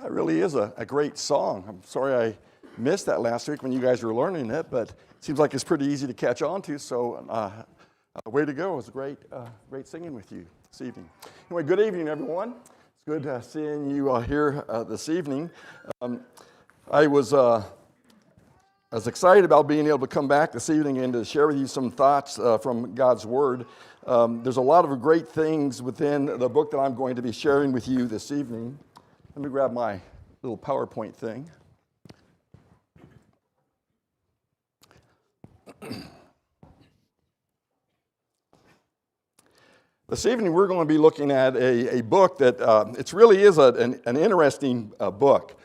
That really is a great song. I'm sorry I missed that last week when you guys were learning it, but it seems like it's pretty easy to catch on to, so way to go. It was great singing with you this evening. Anyway, good evening, everyone. It's good seeing you here this evening. I was excited about being able to come back this evening and to share with you some thoughts from God's Word. There's a lot of great things within the book that I'm going to be sharing with you this evening. Let me grab my little PowerPoint thing. This evening we're going to be looking at a book that it really is an interesting book.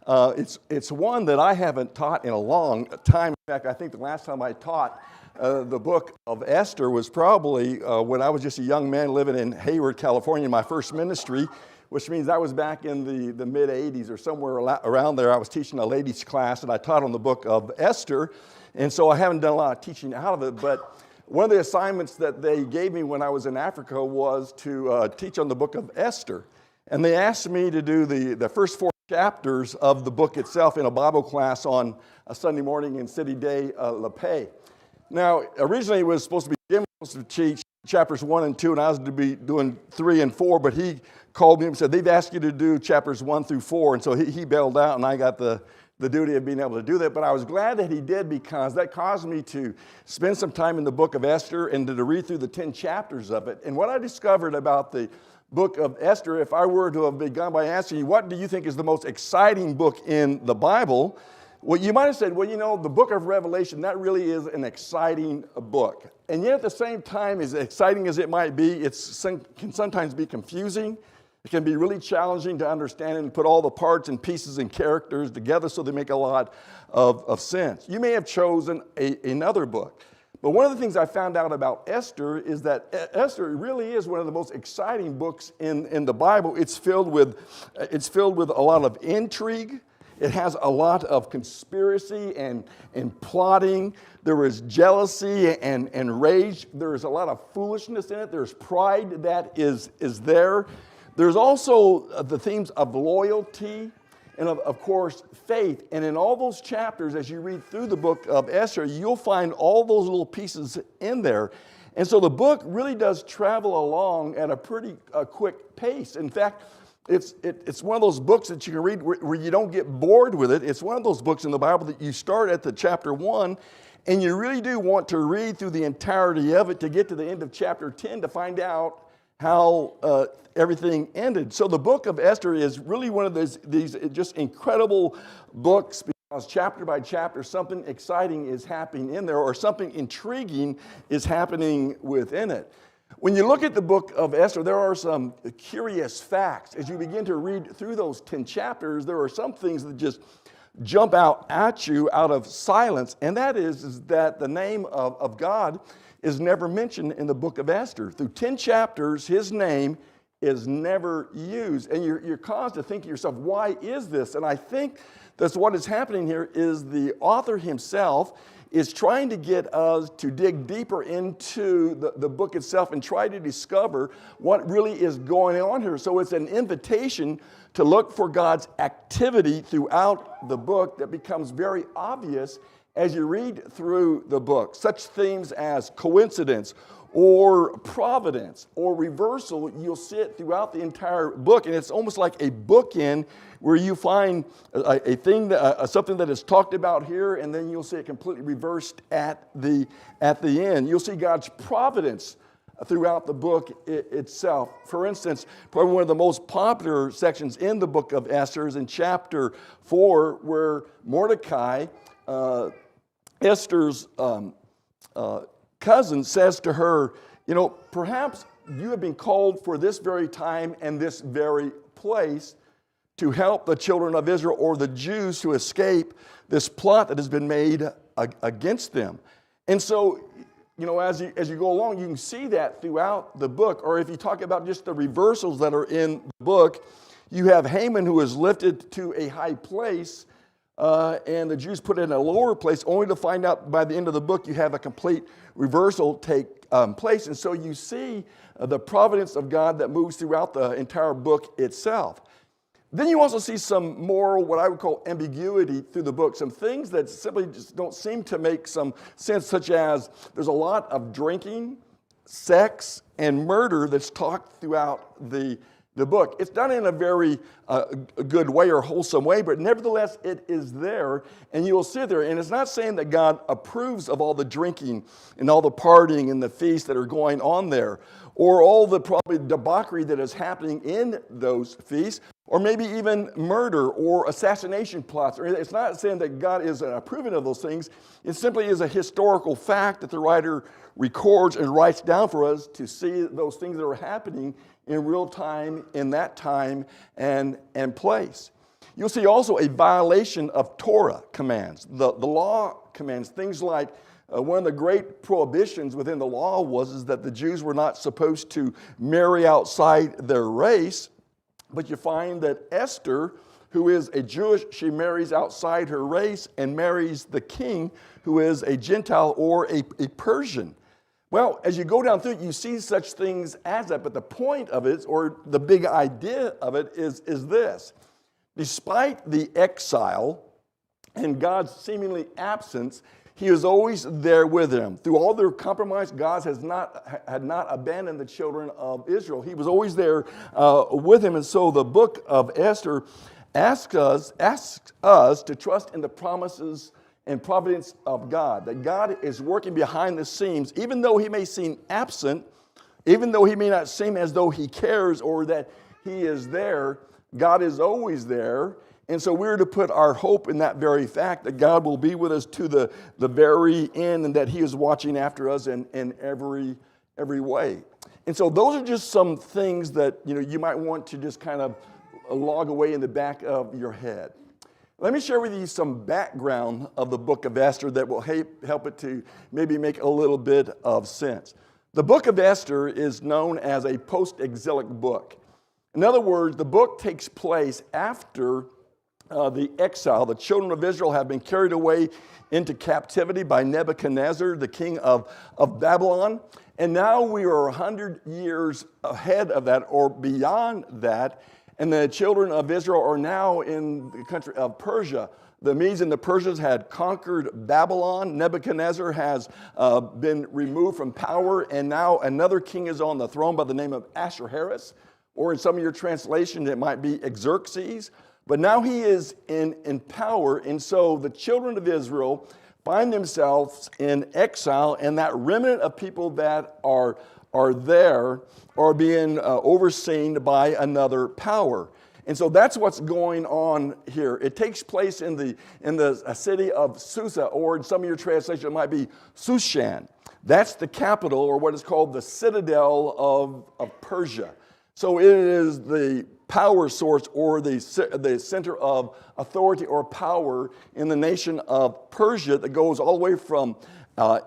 It's one that I haven't taught in a long time. In fact, I think the last time I taught the book of Esther was probably when I was just a young man living in Hayward, California, in my first ministry, which means I was back in the mid-'80s or somewhere around there. I was teaching a ladies' class, and I taught on the book of Esther, and so I haven't done a lot of teaching out of it, but one of the assignments that they gave me when I was in Africa was to teach on the book of Esther, and they asked me to do the first 4 chapters of the book itself in a Bible class on a Sunday morning in City Day, La Paix. Now, originally it was supposed to be Jim was to teach chapters 1 and 2, and I was to be doing 3 and 4, but he called me and said, they've asked you to do chapters 1 through 4, and so he bailed out, and I got the duty of being able to do that. But I was glad that he did, because that caused me to spend some time in the book of Esther and to read through the 10 chapters of it. And what I discovered about the book of Esther, if I were to have begun by asking you, what do you think is the most exciting book in the Bible? Well, you might have said, well, you know, the book of Revelation, that really is an exciting book. And yet at the same time, as exciting as it might be, it can sometimes be confusing. It can be really challenging to understand and put all the parts and pieces and characters together so they make a lot of sense. You may have chosen another book. But one of the things I found out about Esther is that Esther really is one of the most exciting books in the Bible. It's filled with a lot of intrigue. It has a lot of conspiracy and plotting. There is jealousy and rage. There is a lot of foolishness in it. There's pride that is there. There's also the themes of loyalty and, of course, faith. And in all those chapters, as you read through the book of Esther, you'll find all those little pieces in there. And so the book really does travel along at a pretty quick pace. In fact, it's one of those books that you can read where you don't get bored with it. It's one of those books in the Bible that you start at the chapter 1, and you really do want to read through the entirety of it to get to the end of chapter 10 to find out how everything ended. So the book of Esther is really one of these just incredible books, because chapter by chapter something exciting is happening in there, or something intriguing is happening within it. When you look at the book of Esther, there are some curious facts. As you begin to read through those 10 chapters, there are some things that just jump out at you out of silence, and that is that the name of God is never mentioned in the book of Esther. Through 10 chapters, his name is never used. And you're caused to think to yourself, why is this? And I think that's what is happening here is the author himself is trying to get us to dig deeper into the book itself and try to discover what really is going on here. So it's an invitation to look for God's activity throughout the book that becomes very obvious as you read through the book. Such themes as coincidence or providence or reversal, you'll see it throughout the entire book, and it's almost like a bookend where you find a thing, something that is talked about here, and then you'll see it completely reversed at the end. You'll see God's providence throughout the book itself. For instance, probably one of the most popular sections in the book of Esther is in chapter 4, where Mordecai, Esther's cousin, says to her, you know, perhaps you have been called for this very time and this very place to help the children of Israel, or the Jews, to escape this plot that has been made against them. And so, you know, as you go along, you can see that throughout the book. Or if you talk about just the reversals that are in the book, you have Haman, who is lifted to a high place, and the Jews put it in a lower place, only to find out by the end of the book you have a complete reversal take place. And so you see the providence of God that moves throughout the entire book itself. Then you also see some moral, what I would call ambiguity through the book, some things that simply just don't seem to make some sense, such as there's a lot of drinking, sex, and murder that's talked throughout the book. It's done in a very good way or wholesome way, but nevertheless, it is there, and you'll see there. And it's not saying that God approves of all the drinking and all the partying and the feasts that are going on there, or all the probably debauchery that is happening in those feasts, or maybe even murder or assassination plots. It's not saying that God is approving of those things. It simply is a historical fact that the writer records and writes down for us to see those things that are happening in real time, in that time and place. You'll see also a violation of Torah commands. The law commands things like one of the great prohibitions within the law is that the Jews were not supposed to marry outside their race. But you find that Esther, who is a Jewish, she marries outside her race and marries the king, who is a Gentile or a Persian. Well, as you go down through it, you see such things as that, but the point of it, or the big idea of it, is this. Despite the exile and God's seemingly absence, He is always there with them. Through all their compromise, God had not abandoned the children of Israel. He was always there with them. And so the book of Esther asks us to trust in the promises and providence of God, that God is working behind the scenes, even though He may seem absent, even though He may not seem as though He cares or that He is there, God is always there. And so we're to put our hope in that very fact that God will be with us to the very end, and that He is watching after us in every way. And so those are just some things that you might want to just kind of log away in the back of your head. Let me share with you some background of the book of Esther that will help it to maybe make a little bit of sense. The book of Esther is known as a post-exilic book. In other words, the book takes place after the exile. The children of Israel have been carried away into captivity by Nebuchadnezzar, the king of Babylon. And now we are 100 years ahead of that or beyond that. And the children of Israel are now in the country of Persia. The Medes and the Persians had conquered Babylon. Nebuchadnezzar has been removed from power, and now another king is on the throne by the name of Ahasuerus, or in some of your translations it might be Xerxes. But now he is in power, and so the children of Israel find themselves in exile, and that remnant of people that are there are being overseen by another power. And so that's what's going on here. It takes place in the city of Susa, or in some of your translations it might be Shushan. That's the capital, or what is called the citadel of Persia. So it is the power source, or the center of authority or power in the nation of Persia that goes all the way from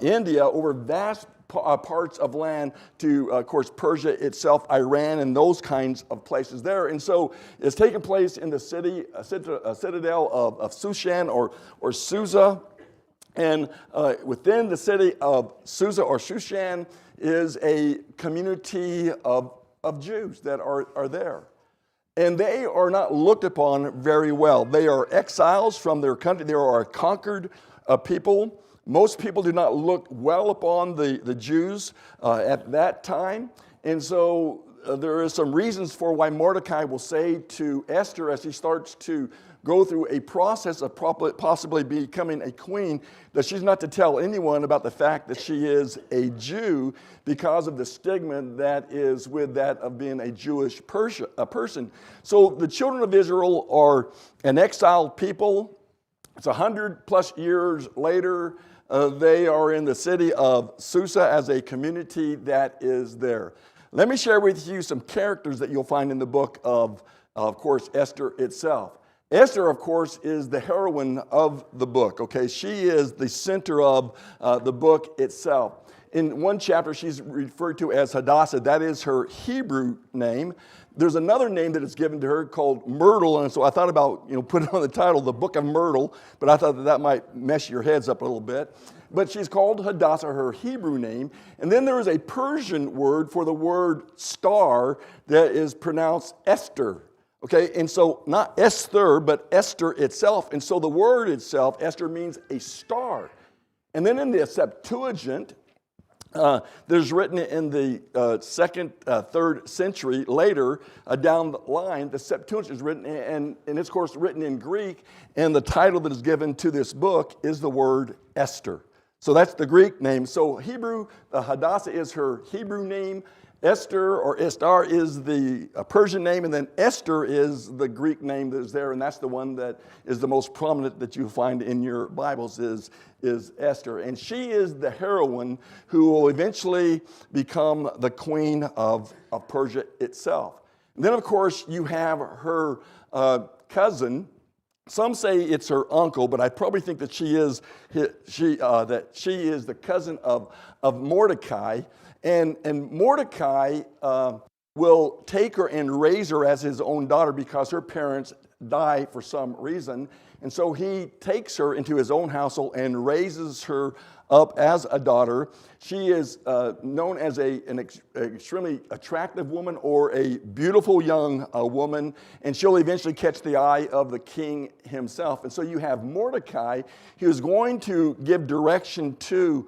India over vast parts of land to, of course, Persia itself, Iran, and those kinds of places there. And so it's taking place in the citadel of Shushan or Susa. And within the city of Susa or Shushan is a community of Jews that are there. And they are not looked upon very well. They are exiles from their country. They are a conquered people. Most people do not look well upon the Jews at that time. And so there are some reasons for why Mordecai will say to Esther, as he starts to go through a process of possibly becoming a queen, that she's not to tell anyone about the fact that she is a Jew because of the stigma that is with that of being a Jewish person. So the children of Israel are an exiled people. It's 100 plus years later. They are in the city of Susa as a community that is there. Let me share with you some characters that you'll find in the book of course, Esther itself. Esther, of course, is the heroine of the book, okay? She is the center of the book itself. In one chapter, she's referred to as Hadassah. That is her Hebrew name. There's another name that is given to her called Myrtle, and so I thought about, putting on the title, The Book of Myrtle, but I thought that might mess your heads up a little bit. But she's called Hadassah, her Hebrew name. And then there is a Persian word for the word star that is pronounced Esther. Okay, and so not Esther, but Esther itself. And so the word itself, Esther, means a star. And then in the Septuagint, there's written in the second, third century later down the line, the Septuagint is written, and it's, of course, written in Greek, and the title that is given to this book is the word Esther. So that's the Greek name. So Hebrew, Hadassah is her Hebrew name. Esther or Estar is the Persian name, and then Esther is the Greek name that is there, and that's the one that is the most prominent that you find in your Bibles is Esther. And she is the heroine who will eventually become the queen of Persia itself. And then, of course, you have her cousin. Some say it's her uncle, but I probably think that she is the cousin of Mordecai. And Mordecai will take her and raise her as his own daughter because her parents die for some reason. And so he takes her into his own household and raises her up as a daughter. She is known as an extremely attractive woman or a beautiful young woman, and she'll eventually catch the eye of the king himself. And so you have Mordecai, who is going to give direction to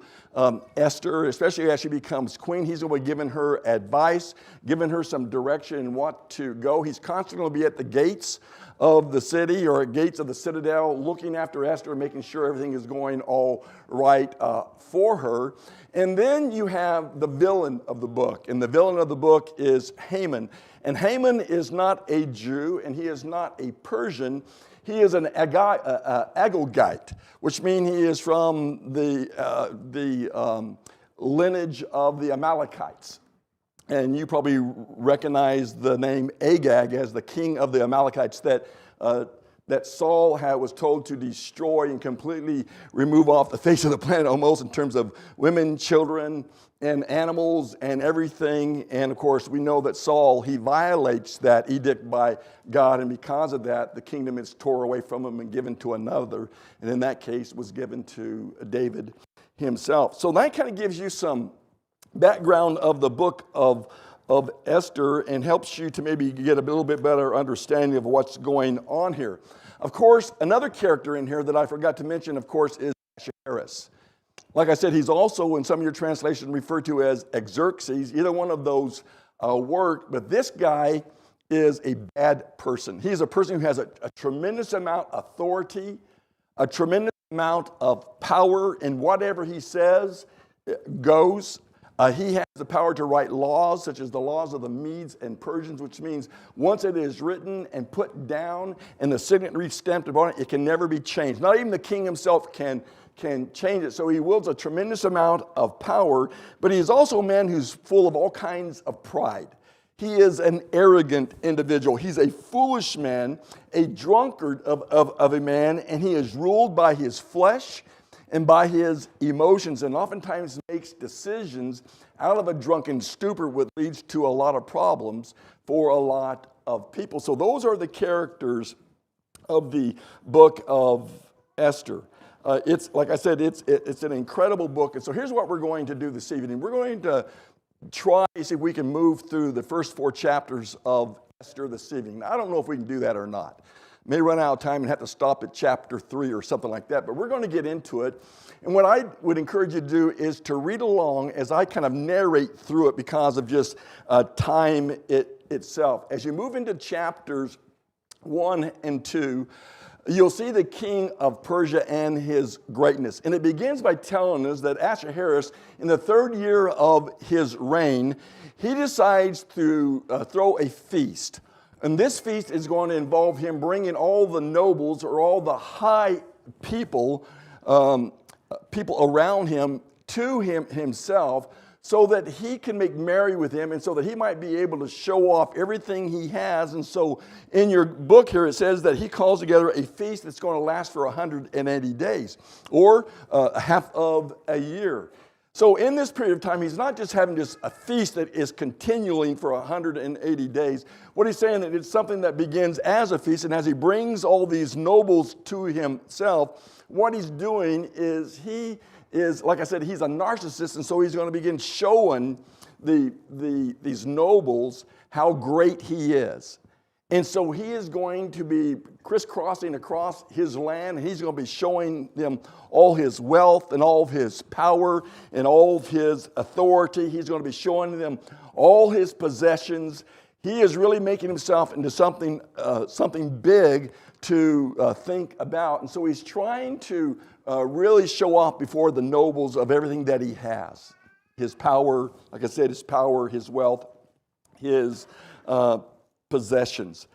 Esther, especially as she becomes queen. He's going to be giving her advice, giving her some direction in what to go. He's constantly going to be at the gates of the city or gates of the citadel, looking after Esther, making sure everything is going all right for her. And then you have the villain of the book, and the villain of the book is Haman. And Haman is not a Jew, and he is not a Persian. He is an Agagite, which means he is from the lineage of the Amalekites. And you probably recognize the name Agag as the king of the Amalekites that Saul was told to destroy and completely remove off the face of the planet almost in terms of women, children, and animals and everything. And of course, we know that Saul, he violates that edict by God, and because of that, the kingdom is tore away from him and given to another. And in that case, was given to David himself. So that kind of gives you some background of the book of Esther and helps you to maybe get a little bit better understanding of what's going on here. Of course, another character in here that I forgot to mention, of course, is Ahasuerus. Like I said, he's also in some of your translations referred to as Xerxes. Either one of those work, but this guy is a bad person. He's a person who has a tremendous amount of authority, a tremendous amount of power, and whatever he says goes. He has the power to write laws, such as the laws of the Medes and Persians, which means once it is written and put down and the signature stamped upon it, it can never be changed. Not even the king himself can change it. So he wields a tremendous amount of power, but he is also a man who's full of all kinds of pride. He is an arrogant individual. He's a foolish man, a drunkard of a man, and he is ruled by his flesh and by his emotions, and oftentimes makes decisions out of a drunken stupor, which leads to a lot of problems for a lot of people. So those are the characters of the book of Esther. It's like I said, it's an incredible book. And so here's what we're going to do this evening. We're going to try to see if we can move through the first 4 chapters of Esther this evening. Now, I don't know if we can do that or not. May run out of time and have to stop at chapter 3 or something like that, but we're going to get into it. And what I would encourage you to do is to read along as I kind of narrate through it because of just time itself. As you move into chapters 1 and 2, you'll see the king of Persia and his greatness. And it begins by telling us that Ahasuerus, in the 3rd year of his reign, he decides to throw a feast. And this feast is going to involve him bringing all the nobles or all the high people around him to himself so that he can make merry with him and so that he might be able to show off everything he has. And so in your book here, it says that he calls together a feast that's going to last for 180 days or half of a year. So in this period of time, he's not just having just a feast that is continuing for 180 days. What he's saying is it's something that begins as a feast, and as he brings all these nobles to himself, what he's doing is like I said, he's a narcissist, and so he's going to begin showing these nobles how great he is. And so he is going to be crisscrossing across his land. He's going to be showing them all his wealth and all of his power and all of his authority. He's going to be showing them all his possessions. He is really making himself into something big to think about. And so he's trying to really show off before the nobles of everything that he has. His power, like I said, his power, his wealth, his possessions.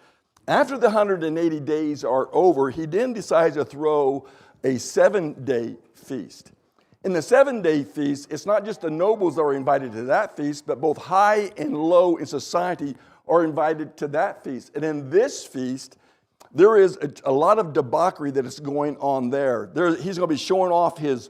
After the 180 days are over, he then decides to throw a 7-day feast. In the 7-day feast, it's not just the nobles that are invited to that feast, but both high and low in society are invited to that feast. And in this feast, there is a lot of debauchery that is going on there. He's going to be showing off his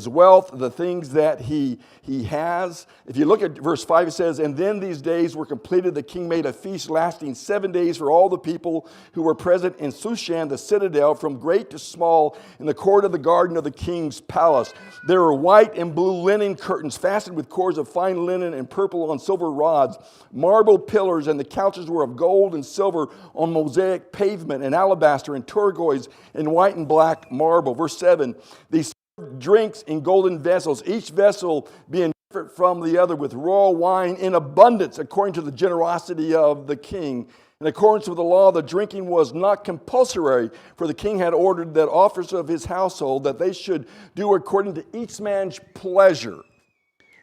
wealth, the things that he has. If you look at verse 5, it says, "And then these days were completed. The king made a feast lasting 7 days for all the people who were present in Shushan, the citadel, from great to small, in the court of the garden of the king's palace. There were white and blue linen curtains fastened with cords of fine linen and purple on silver rods, marble pillars, and the couches were of gold and silver on mosaic pavement, and alabaster and turquoise and white and black marble." Verse 7, "These drinks in golden vessels, each vessel being different from the other, with royal wine in abundance, according to the generosity of the king. In accordance with the law, the drinking was not compulsory, for the king had ordered that officers of his household, that they should do according to each man's pleasure."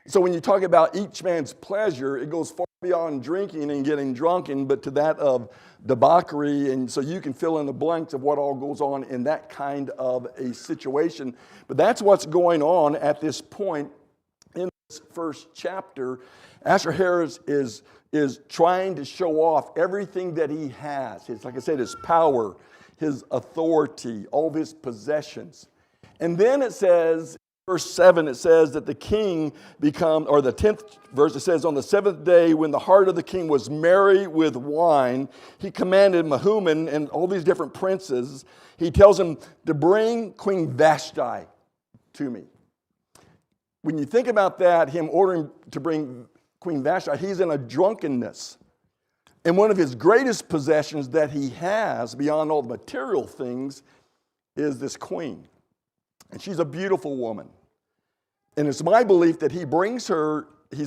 So when you talk about each man's pleasure, it goes far beyond drinking and getting drunken, but to that of debauchery. And so you can fill in the blanks of what all goes on in that kind of a situation. But that's what's going on at this point in this first chapter. Ahasuerus is trying to show off everything that he has. Like I said, his power, his authority, all of his possessions. And then it says, verse 7, it says that the king or the 10th verse, it says, "On the 7th day, when the heart of the king was merry with wine, he commanded Mehuman and all these different princes, he tells them to bring Queen Vashti to me." When you think about that, him ordering to bring Queen Vashti, he's in a drunkenness. And one of his greatest possessions that he has, beyond all the material things, is this queen. And she's a beautiful woman. And it's my belief that he's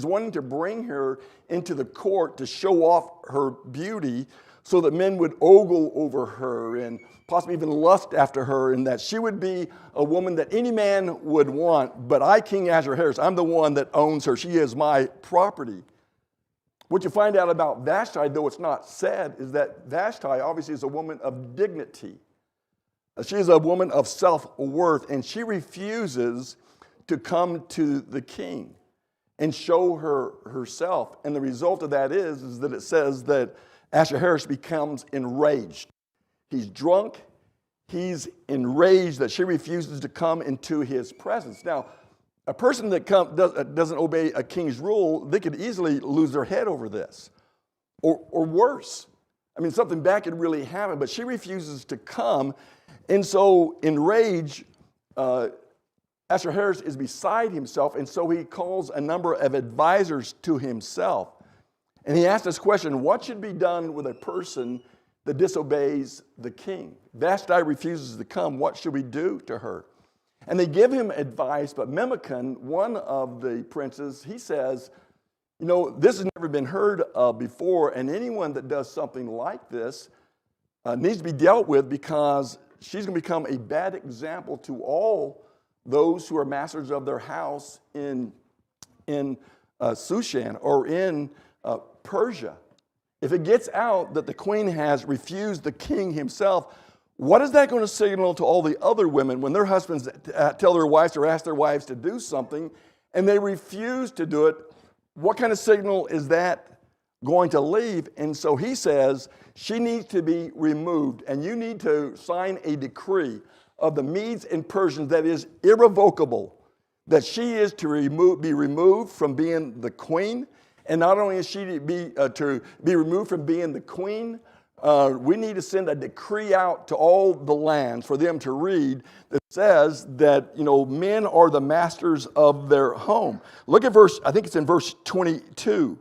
wanting to bring her into the court to show off her beauty so that men would ogle over her and possibly even lust after her, and that she would be a woman that any man would want. But I, King Ahasuerus, I'm the one that owns her. She is my property. What you find out about Vashti, though it's not said, is that Vashti obviously is a woman of dignity. She is a woman of self-worth, and she refuses to come to the king and show herself. And the result of that is that it says that Ahasuerus becomes enraged. He's drunk. He's enraged that she refuses to come into his presence. Now, a person that doesn't obey a king's rule, they could easily lose their head over this, or worse. I mean, something bad could really happen, but she refuses to come. And so, enraged, Ahasuerus is beside himself, and so he calls a number of advisors to himself. And he asks this question: what should be done with a person that disobeys the king? Vashti refuses to come. What should we do to her? And they give him advice, but Memucan, one of the princes, he says, this has never been heard of before, and anyone that does something like this needs to be dealt with, because she's going to become a bad example to all those who are masters of their house in Shushan or in Persia. If it gets out that the queen has refused the king himself, what is that going to signal to all the other women when their husbands tell their wives or ask their wives to do something and they refuse to do it? What kind of signal is that going to leave? And so he says she needs to be removed, and you need to sign a decree of the Medes and Persians that is irrevocable, that she is to be removed from being the queen. And not only is she to be removed from being the queen, we need to send a decree out to all the lands for them to read that says that, men are the masters of their home. Look at I think it's in verse 22.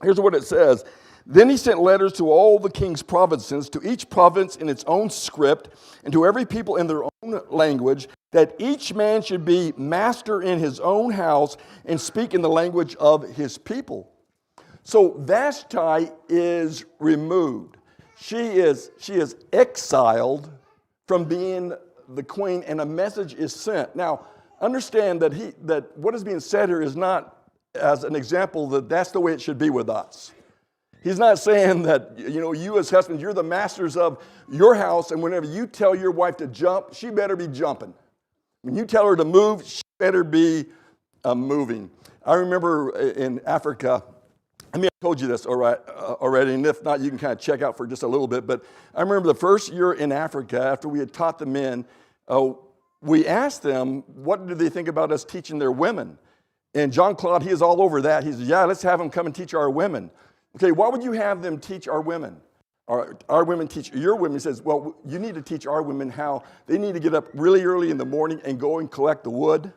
Here's what it says. Then he sent letters to all the king's provinces, to each province in its own script, and to every people in their own language, that each man should be master in his own house and speak in the language of his people. So Vashti is removed. She is exiled from being the queen, and a message is sent. Now, understand that what is being said here is not as an example that that's the way it should be with us. He's not saying that, you as husbands, you're the masters of your house, and whenever you tell your wife to jump, she better be jumping. When you tell her to move, she better be moving. I remember in Africa, I told you this already, and if not, you can kind of check out for just a little bit, but I remember the first year in Africa, after we had taught the men, we asked them, what do they think about us teaching their women? And John Claude, he is all over that. He says, yeah, let's have them come and teach our women. Okay, why would you have them teach our women? Our women teach your women. He says, well, you need to teach our women how they need to get up really early in the morning and go and collect the wood,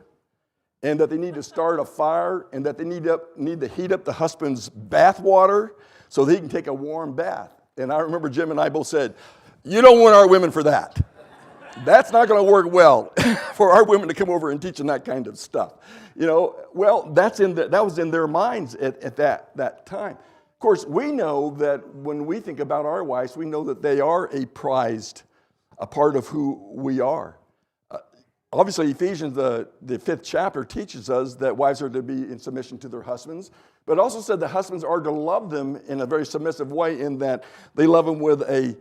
and that they need to start a fire, and that they need to heat up the husband's bath water so that he can take a warm bath. And I remember Jim and I both said, you don't want our women for that. That's not going to work well for our women to come over and teach them that kind of stuff. Well, that was in their minds at that time. Of course, we know that when we think about our wives, we know that they are a part of who we are. Obviously, Ephesians, the 5th chapter, teaches us that wives are to be in submission to their husbands, but also said that husbands are to love them in a very submissive way, in that they love them with a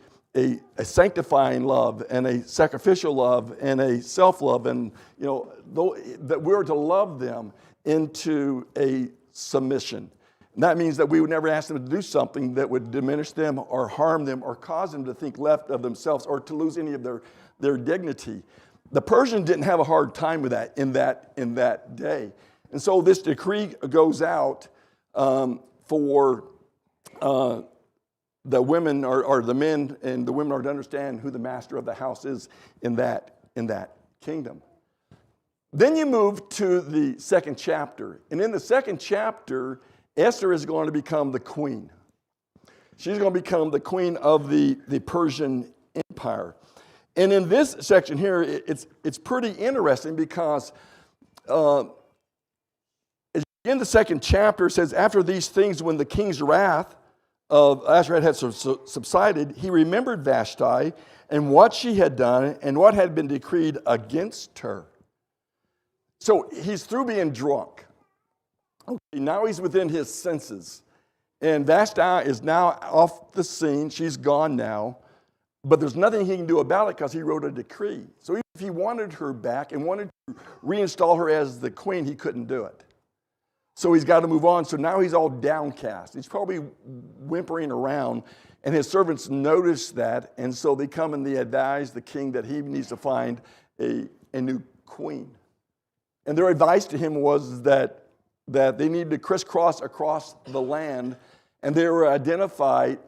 sanctifying love and a sacrificial love and a self-love, and that we're to love them into a submission. And that means that we would never ask them to do something that would diminish them or harm them or cause them to think less of themselves or to lose any of their dignity. The Persians didn't have a hard time with that in that day. And so this decree goes out for the women or the men, and the women are to understand who the master of the house is in that kingdom. Then you move to the 2nd chapter. And in the 2nd chapter, Esther is going to become the queen. She's going to become the queen of the Persian Empire. And in this section here, it's pretty interesting because in the 2nd chapter, it says, after these things, when the king's wrath of Ahasuerus had subsided, he remembered Vashti and what she had done and what had been decreed against her. So he's through being drunk. Okay, now he's within his senses. And Vashti is now off the scene. She's gone now. But there's nothing he can do about it because he wrote a decree. So if he wanted her back and wanted to reinstall her as the queen, he couldn't do it. So he's got to move on. So now he's all downcast. He's probably whimpering around. And his servants notice that. And so they come and they advise the king that he needs to find a new queen. And their advice to him was that they needed to crisscross across the land. And they were identified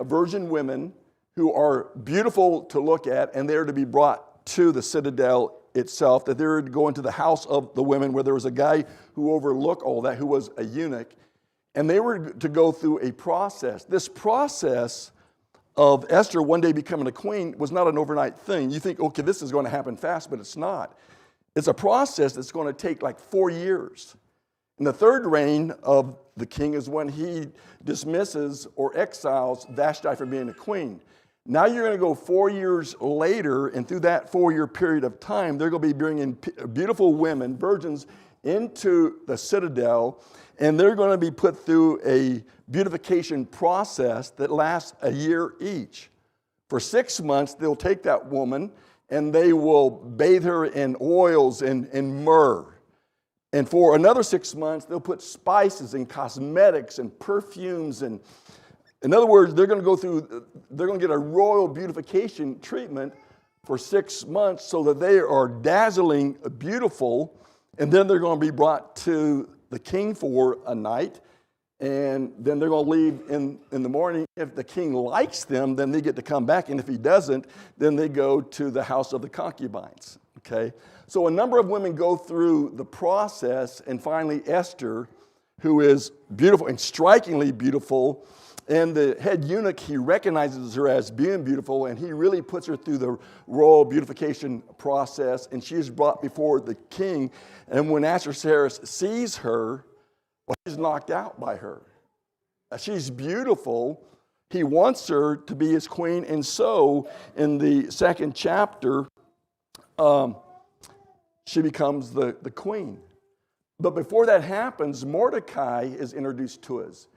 virgin women who are beautiful to look at, and they're to be brought to the citadel itself, that they're to go into the house of the women, where there was a guy who overlooked all that, who was a eunuch, and they were to go through a process. This process of Esther one day becoming a queen was not an overnight thing. You think, okay, this is going to happen fast, but it's not. It's a process that's going to take like 4 years. And the 3rd reign of the king is when he dismisses or exiles Vashti from being a queen. Now you're going to go 4 years later, and through that 4-year period of time, they're going to be bringing beautiful women, virgins, into the citadel, and they're going to be put through a beautification process that lasts a year each. For 6 months, they'll take that woman, and they will bathe her in oils and myrrh. And for another 6 months, they'll put spices and cosmetics and perfumes. And in other words, they're going to get a royal beautification treatment for 6 months so that they are dazzling beautiful. And then they're going to be brought to the king for a night. And then they're going to leave in the morning. If the king likes them, then they get to come back. And if he doesn't, then they go to the house of the concubines. Okay? So a number of women go through the process, and finally Esther, who is beautiful and strikingly beautiful, And the head eunuch, he recognizes her as being beautiful, and he really puts her through the royal beautification process, and she is brought before the king. And when Ahasuerus sees her, well, he's knocked out by her. She's beautiful. He wants her to be his queen, and so in the second chapter, she becomes the queen. But before that happens, Mordecai is introduced to us.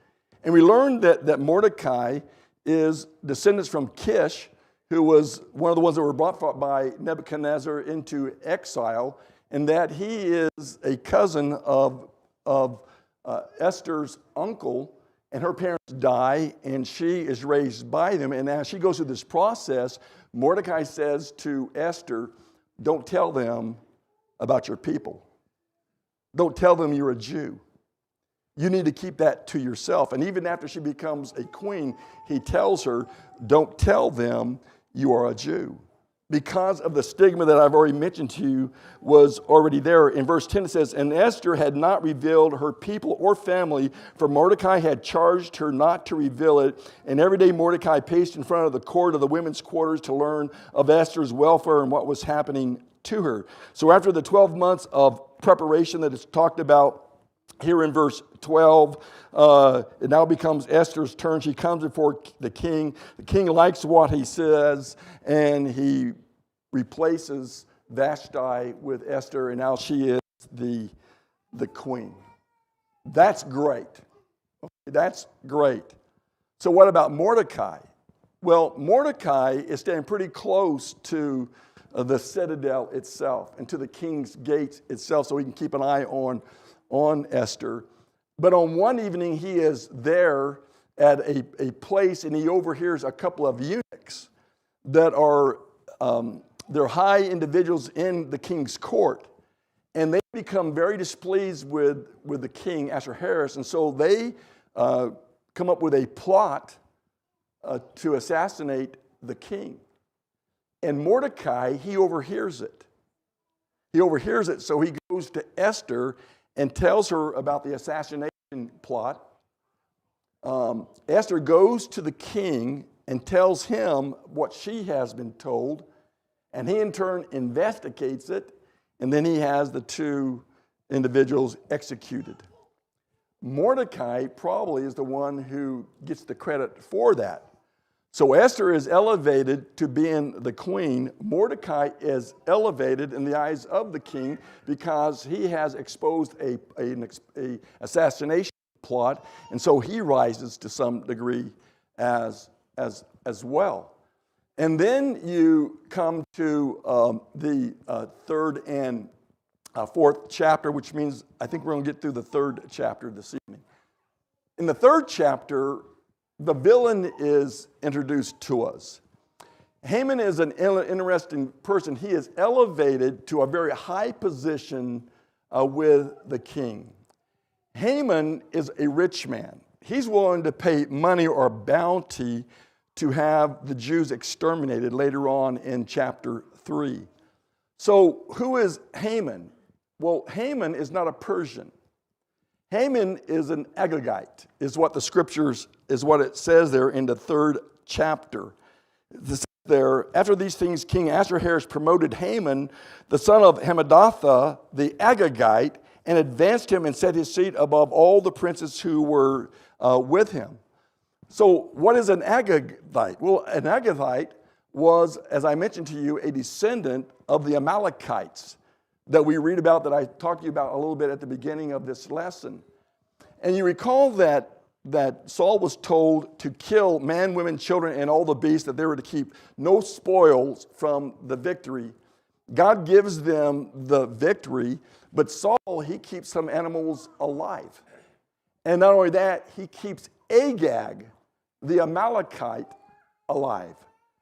And we learned that Mordecai is descendants from Kish, who was one of the ones that were brought by Nebuchadnezzar into exile, and that he is a cousin of Esther's uncle, and her parents die, and she is raised by them. And as she goes through this process, Mordecai says to Esther, don't tell them about your people. Don't tell them you're a Jew. You need to keep that to yourself. And even after she becomes a queen, he tells her, don't tell them you are a Jew. Because of the stigma that I've already mentioned to you was already there. In verse 10 it says, and Esther had not revealed her people or family, for Mordecai had charged her not to reveal it. And every day Mordecai paced in front of the court of the women's quarters to learn of Esther's welfare and what was happening to her. So after the 12 months of preparation that is talked about here in verse 12, it now becomes Esther's turn. She comes before the king. The king likes what he says, and he replaces Vashti with Esther, and now she is the queen. That's great. That's great. So what about Mordecai? Well, Mordecai is staying pretty close to the citadel itself and to the king's gate itself, so he can keep an eye on Esther. But on one evening, he is there at a place, and he overhears a couple of eunuchs that are they're high individuals in the king's court, and they become very displeased with the king, Ahasuerus, and so they come up with a plot to assassinate the king. And Mordecai, he overhears it. He overhears it, so he goes to Esther and tells her about the assassination plot. Esther goes to the king and tells him what she has been told, and he in turn investigates it, and then he has the two individuals executed. Mordecai probably is the one who gets the credit for that. So Esther is elevated to being the queen. Mordecai is elevated in the eyes of the king because he has exposed a assassination plot, and so he rises to some degree as well. And then you come to the third and fourth chapter, which means I think we're going to get through the third chapter this evening. In the third chapter, the villain is introduced to us. Haman is an interesting person. He is elevated to a very high position with the king. Haman is a rich man. He's willing to pay money or bounty to have the Jews exterminated later on in chapter 3. So who is Haman? Well, Haman is not a Persian. Haman is an Agagite, is what the scriptures, is what it says there in the third chapter. There, after these things, King Ahasuerus promoted Haman, the son of Hammedatha, the Agagite, and advanced him and set his seat above all the princes who were with him. So what is an Agagite? Well, an Agagite was, as I mentioned to you, a descendant of the Amalekites that we read about, that I talked to you about a little bit at the beginning of this lesson. And you recall that Saul was told to kill man, women, children, and all the beasts, that they were to keep no spoils from the victory. God gives them the victory, but Saul, he keeps some animals alive. And not only that, he keeps Agag, the Amalekite, alive.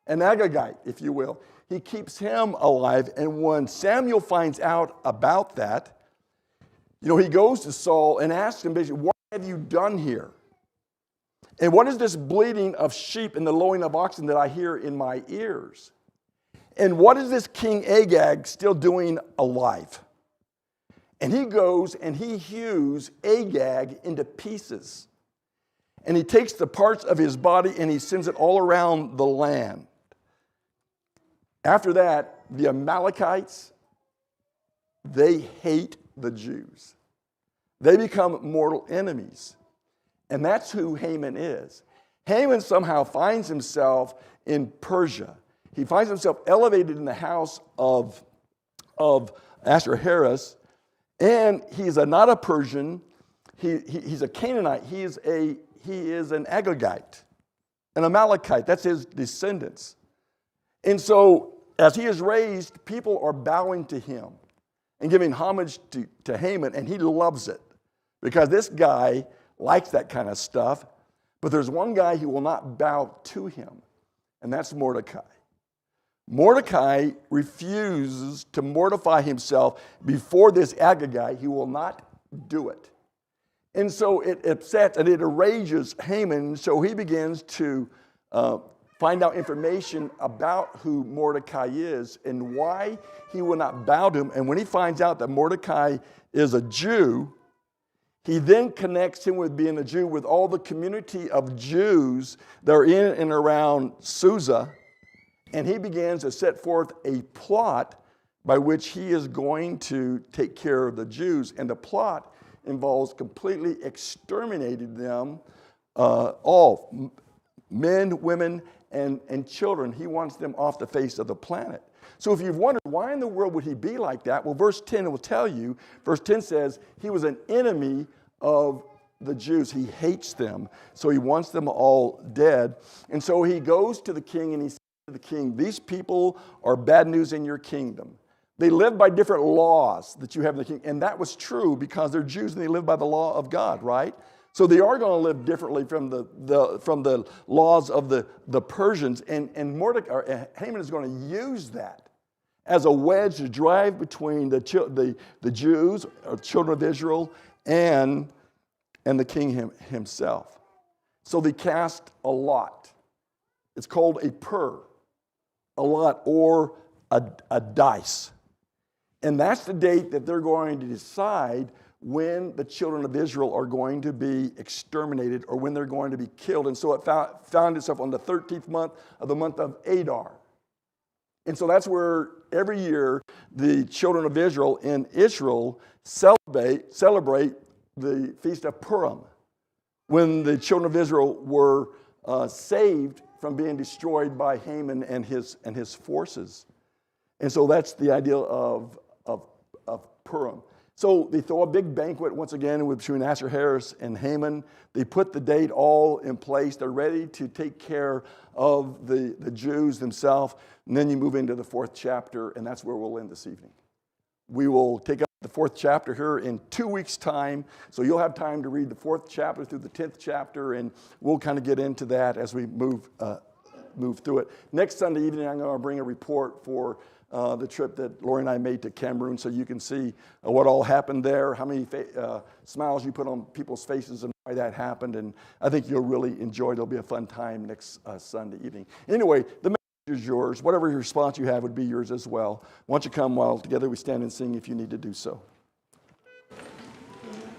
An Agagite, if you will. He keeps him alive, and when Samuel finds out about that, he goes to Saul and asks him basically, what have you done here? And what is this bleating of sheep and the lowing of oxen that I hear in my ears? And what is this King Agag still doing alive? And he goes and he hews Agag into pieces. and he takes the parts of his body and he sends it all around the land. After that, the Amalekites, they hate the Jews. They become mortal enemies. And that's who Haman is. Haman somehow finds himself in Persia. He finds himself elevated in the house of Ahasuerus, and he's not a Persian. He's a Canaanite. He is an Agagite, an Amalekite. That's his descendants. And so, as he is raised, people are bowing to him and giving homage to Haman, and he loves it because this guy likes that kind of stuff. But there's one guy who will not bow to him, and that's Mordecai. Mordecai refuses to mortify himself before this Agagite. He will not do it. And so it upsets and it enrages Haman, so he begins to find out information about who Mordecai is and why he will not bow to him. And when he finds out that Mordecai is a Jew, he then connects him with being a Jew with all the community of Jews that are in and around Susa, and he begins to set forth a plot by which he is going to take care of the Jews. And the plot involves completely exterminating them all, men, women, and children. He wants them off the face of the planet. So if you've wondered, why in the world would he be like that? Well, verse 10 will tell you. Verse 10 says, he was an enemy of the Jews. He hates them, so he wants them all dead. And so he goes to the king and he says to the king, these people are bad news in your kingdom. They live by different laws that you have in the kingdom. And that was true because they're Jews and they live by the law of God, right? So they are going to live differently from the laws of the Persians. And Haman is going to use that as a wedge to drive between the Jews, or children of Israel, and the king himself. So they cast a lot. It's called a pur, a lot, or a dice. And that's the date that they're going to decide when the children of Israel are going to be exterminated or when they're going to be killed. And so it found itself on the 13th month of the month of Adar. And so that's where every year the children of Israel in Israel celebrate the Feast of Purim, when the children of Israel were saved from being destroyed by Haman and his forces. And so that's the idea of Purim. So they throw a big banquet once again between Ahasuerus and Haman. They put the date all in place. They're ready to take care of the Jews themselves. And then you move into the 4th chapter, and that's where we'll end this evening. We will take up the 4th chapter here in 2 weeks' time. So you'll have time to read the 4th chapter through the 10th chapter, and we'll kind of get into that as we move through it. Next Sunday evening, I'm going to bring a report for the trip that Lori and I made to Cameroon, so you can see what all happened there, how many smiles you put on people's faces and why that happened. And I think you'll really enjoy it. It'll be a fun time next Sunday evening. Anyway, the message is yours. Whatever response you have would be yours as well. Why don't you come while together we stand and sing if you need to do so.